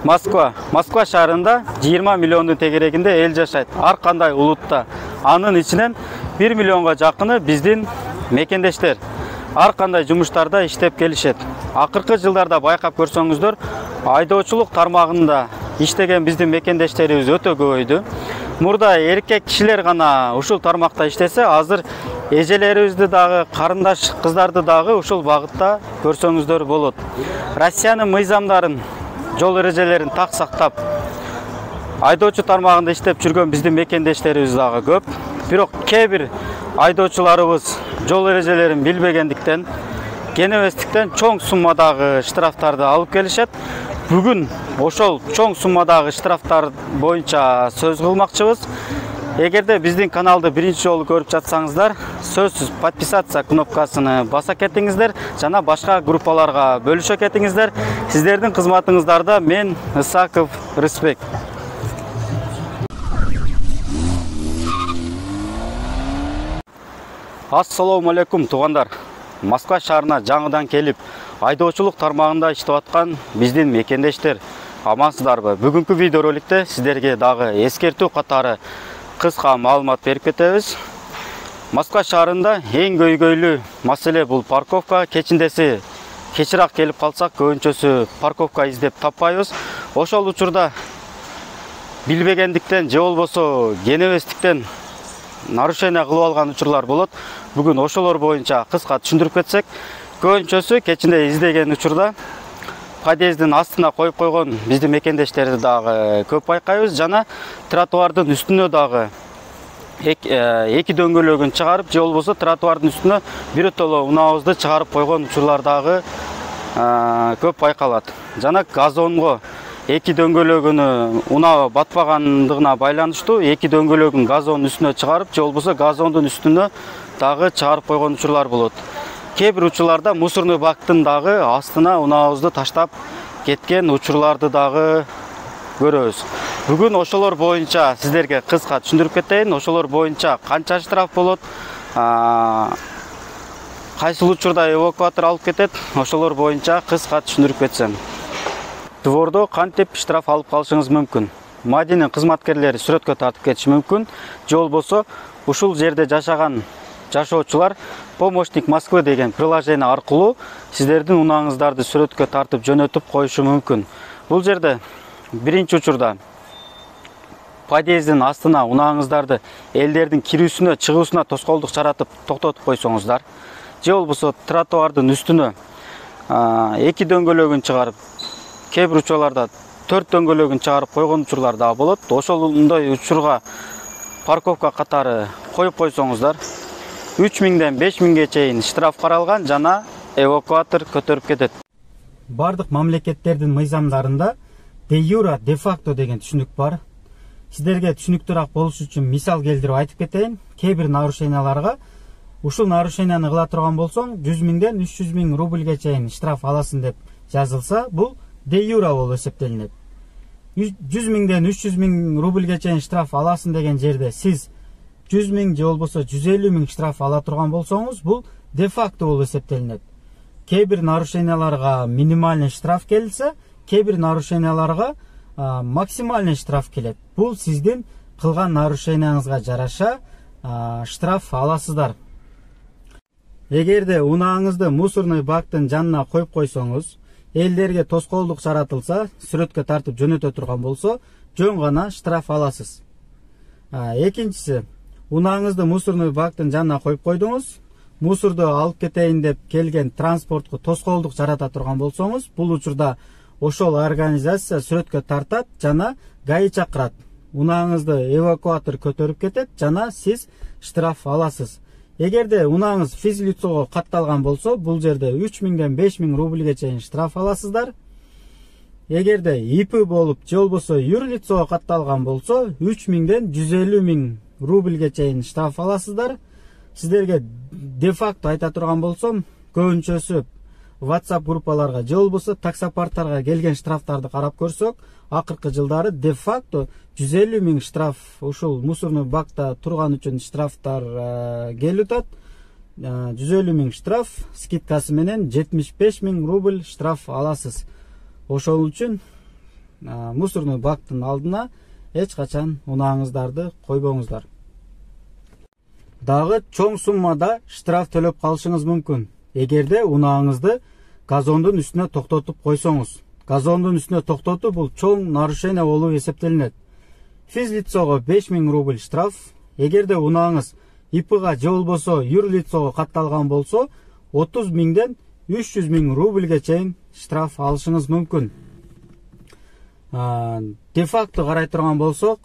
Москва шаарында 20 миллиондун тегерегинде эл жашайт. Ар кандай улутта. Анын ичинен 1 миллионго жакыны биздин мекендештер. Ар кандай жумуштарда иштеп келишет. Акыркы жылдарда байкап көрсөңүздөр, айдоочулук тармагында иштеген биздин мекендештерибиз өтө көбөйдү. Мурда эркек кишилер гана ушул тармакта иштесе, азыр эжелерибизди дагы, карындаш кыздарды дагы ушул багытта көрсөңүздөр болот. Россиянын мыйзамдарын, жол эрежелерин так сактап, айдоочу тармагында иштеп жүргөн биздин мекендештерибиз дагы көп. Бирок кээ бир айдоочуларыбыз жол эрежелерин билбегендиктен, кенебестиктен чоң суммадагы штрафтарды алып келишет. Бүгүн ошол чоң суммадагы штрафтар боюнча сөз кылмакчыбыз. Эгерде биздин каналды биринчи жолу көрүп жатсаңыздар, сөзсүз подписаться кнопкасыны баса кетиңиздер жана башка группаларга бөлүшө кетиңиздер. Сиздердин кызматыңыздарда мен Исаков Рысбек. Ассаламу алейкум туугандар. Москва шаарына жаңыдан келип, айдоочулук тармагында иштеп аткан биздин мекендештер, амансыздарбы? Бүгүнкү видеороликте сиздерге дагы эскертүү катары кыска маалымат берип кетебиз. Москва шаарында эң көйгөйлүү маселе бул парковка. Кечиндеси кечирээк келип калсак, көбүнчөсү парковка издеп таппайбыз. Ошол учурда билбегендиктен же болбосо кенебестиктен нарушение кылып алган учурлар болот. Бүгүн ошолор боюнча кыска түшүндүрүп кетсек, көбүнчөсү кечинде издеген учурда подъездин астына коюп койгон биздин мекендештерди дагы көп байкайбыз. Жана тротуардын үстүнө дагы эки дөңгөлөгүн чыгарып, же болбосо тротуардын үстүнө биротоло унаабызды чыгарып койгон учурлар дагы көп байкалат. Жана газонго эки дөңгөлөгүнү унаа батпагандыгына байланыштуу эки дөңгөлөгүн газондун үстүнө чыгарып, же болбосо газондун үстүнө дагы чыгарып койгон учурлар болот. Кээ бир учурларда мусорный бактын дагы астына унаабызды таштап кеткен учурларды дагы көрөбүз. Бүгүн ошолор боюнча сиздерге кыска түшүндүрүп кетейин. Ошолор боюнча канча штраф болот, кайсыл учурда эвакуатор алып кетет, ошолор боюнча кыска түшүндүрүп кетсем. Двордо кантип штраф алып калышыңыз мүмкүн. Мадинин кызматкерлери сүрөткө тартып кетиши мүмкүн, же болбосо ушул жерде жашаган жашоочулар Помощник Москвы деген приложение аркылуу сиздердин унааңыздарды сүрөткө тартып жөнөтүп коюшу мүмкүн. Бул жерде биринчи учурда подъездин астына унааңыздарды элдердин кирүүсүнө, чыгуусуна тоскоолдук жаратып токтотуп койсоңуздар, же болбосо тротуардын үстүнө эки дөңгөлөгүн чыгарып, кээ бир учурларда 4 дөңгөлөгүн чыгарып койгон учурлар да болот. Ошондой учурга парковка катары коюп койсоңуздар, 3000ден 5000ге чейин штраф каралган жана эвакуатор көтөрүп кетет. Бардык мамлекеттердин мыйзамдарында де юра, де факто деген түшүнүк бар. Сиздерге түшүнүктүүрөөк болуш үчүн мисал келтирип айтып кетейин. Кээ бир нарушенияларга ушул нарушенияны кыла турган болсоң 100.000ден 300.000 рубльге чейин штраф аласың деп жазылса, бул де юра болуп эсептелинет. 100.000ден 300.000 рубльге чейин штраф аласың деген жерде сиз 100.000 же болбосо 150.000 штраф ала турган болсоңуз, бул де факто болуп эсептелинет. Кээ бир нарушенияларга минимальный штраф келсе, кээ бир нарушенияларга максимальный штраф келет. Бул сиздин кылган нарушенияңызга жараша штраф аласыздар. Эгерде унааңызды мусорный бактын жанына коюп койсоңуз, элдерге тоскоолдук жаратылса, сүрөткө тартып жөнөтө турган болсо, жөн гана штраф аласыз. Экинчиси, унааңызды мусорный бактын жанына коюп койдуңуз, мусорду алып кетейин деп келген транспортко тоскоолдук жарата турган болсоңуз, бул учурда ошол организация сүрөткө тартат жана ГАИ чакырат. Унааңызды эвакуатор көтөрүп кетет жана сиз штраф аласыз. Эгерде унааңыз физлицого катталган болсо, бул жерде 3000ден 5000 рубльге чейин штраф аласыздар. Эгерде ИП болуп, же болбосо юрлицого катталган болсо, 3000ден 150.000 рубльге чейин штраф аласыздар. Сиздерге де факто айта турган болсом, көбүнчөсү WhatsApp группаларга же болбосо таксопарктарга келген штрафтарды карап көрсөк, акыркы жылдары де факто 150.000 штраф ушул мусорный бакта турган үчүн штрафтар келип атат. 150.000 штраф скидкасы менен 75.000 рубль штраф аласыз. Ошол үчүн мусорный бактын алдына эч качан унааңыздарды койбоңуздар. Дагы чоң суммада штраф төлөп калышыңыз мүмкүн. Эгерде унааңызды газондун үстүнө токтотуп койсоңуз. Газондун үстүнө токтотуу бул чоң нарушение болуп эсептелинет. Физлицого 5000 рубль штраф. Эгерде унааңыз ИПга же болбосо юрлицого катталган болсо, 30 миңден 300 миң рубльге чейин штраф алышыңыз мүмкүн. Де-факто карай турган болсок,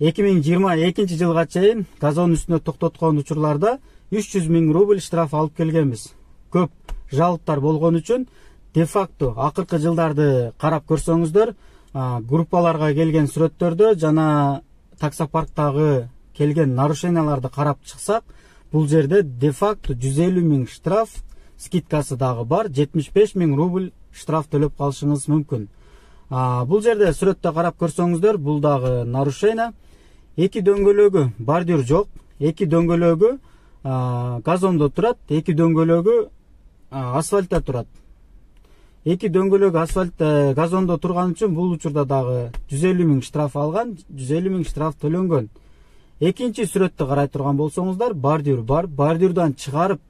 2022 жылга чейин газон үстүнө токтоткон учурларда 300 миң рубль штраф алып келгенбиз. Көп жалыптар болгон үчүн де-факто акыркы жылдарды карап көрсөңүздөр, группаларга келген сүрөттөрдө жана таксопарктагы келген нарушенияларды карап чыксак, бул жерде де-факто 150 миң штраф, скидкасы дагы бар, 75 миң рубль штраф төлөп калышыңыз мүмкүн. Бул жерде сүрөттө карап көрсөңүздөр, бул дагы нарушение. Эки дөңгөлөгү бордюр жок, эки дөңгөлөгү газондо турат, эки дөңгөлөгү асфальтта турат. Эки дөңгөлөк газондо турган үчүн бул учурда дагы 150 миң штраф алган, 150 миң штраф төлөнгөн. Экинчи сүрөттө карай турган болсоңуздар, бордюр бар, бордюрдан чыгарып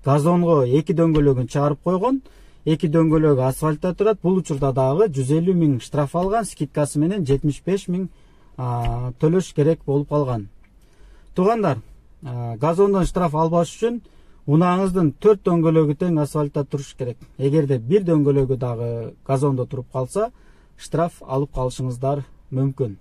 газонго эки дөңгөлөгүн чыгарып койгон, эки дөңгөлөгү асфальтта турат, бул учурда дагы 150 миң штраф алган, скидкасы менен 75 миң төлөш керек болуп калган. Туугандар, газондон штраф албаш үчүн унааңыздын 4 дөңгөлөгү тең асфальтта туруш керек. Эгерде бир дөңгөлөгү дагы газондо туруп калса, штраф алып калышыңыздар мүмкүн.